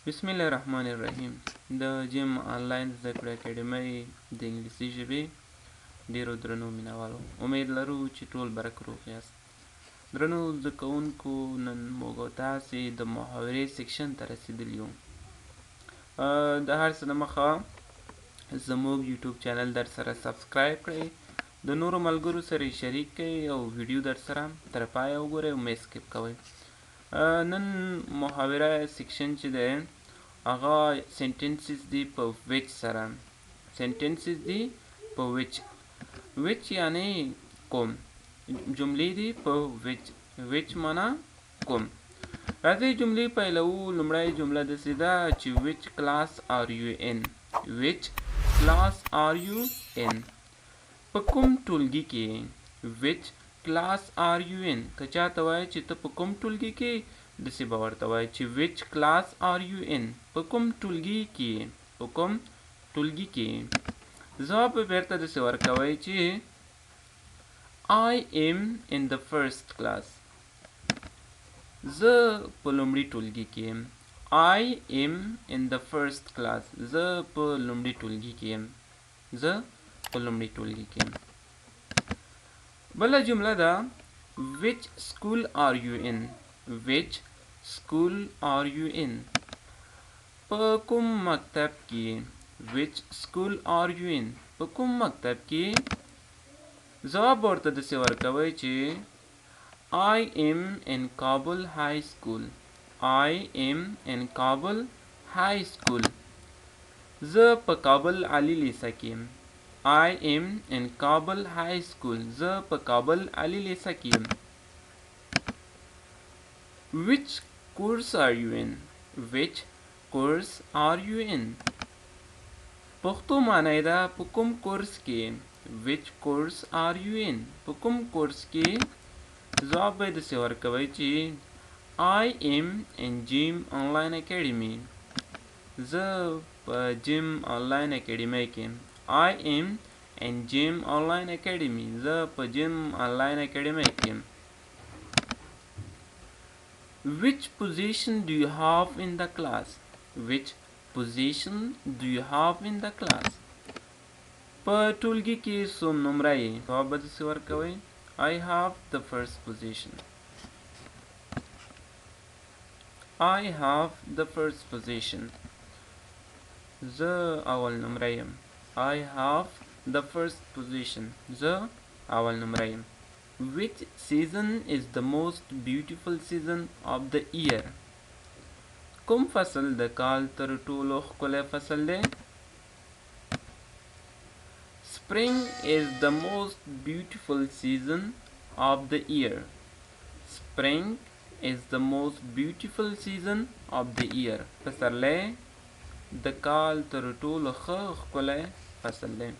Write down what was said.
بسم الله الرحمن الرحیم. د جیم آنلاین زده کړې اکیډمۍ د انګلیسي ژبې ډیرو درنو مینوالو، امید لرو چې ټول برک روغ یاست. درنو زده کوونکو، نن موږ او تاسې د محاورې سیکشن ته رسیدلي یو. د هر څه نه مخه زموږ یوټیوب چینل در سره سبسکرایب کړئ، د نورو ملګرو سره یې شریک کړئ او ویډیو در سره تر پایه وګورئ او مه سکیپ کوئ. نن محاوره سیکشن چې دی هغه سنټنسز دی په وچ سره. سنټنسز دی په وچ. وچ یعنی کوم. جملې دی په وچ. وچ معنا کوم. راځئ جملې پیلوو. لومړی جمله داسې ده چې which class are you in. which class are you in. په کوم ټولګي کې. which class are you in. که چاته وایي چې ته په کوم ټولګي کې، داسې به ورته وایي چې which class are you in. په کوم ټولګي کې. په کوم ټولګي کې. ځواب به بیرته داسې ورکوئ چې I am in the first class. زه په لومړي ټولګي کې یم. I am in the first class. زه په لومړي ټولګي کې یم. زه په لومړي ټولګي کې یم. بله جمله ده which school are you in. which school are you in. په کوم مکتب کې. which school are you in. په کوم مکتب کې. ځواب ورته داسې ورکوئ چې I am in Kabul High School. I am in Kabul High School. زه په کابل عالی لیسه کې یم. I am in Kabul High School. زه په کابل عالی لیسه کې یم. Which course are you in. which course are you in. پښتو معنی ده په کوم کورس کې. which course are you in. په کوم کورس کې. ځواب به داسې ورکوئ چې I am in Gym Online Academy. زه په جیم آنلاین اکیډمۍ کې یم. I am in Gym Online Academy. زه په جیم آنلاین اکیډمۍ کې یم. Which position do you have in the class. which position do you have in the class. په ټولګي کې څوم نمره یې. ځواب به داسې ورکوئ I have the first position. I have the first position. زه اول نمره یم. I have the first position. زه اول نمره یم. Which season is the most beautiful season of the year. کوم فصل د کال تر ټولو ښکلی فصل دی. Spring is the most beautiful season of the year. Spring is the most beautiful season of the year. پسرلی د کال تر ټولو ښه ښکلی فصل دی.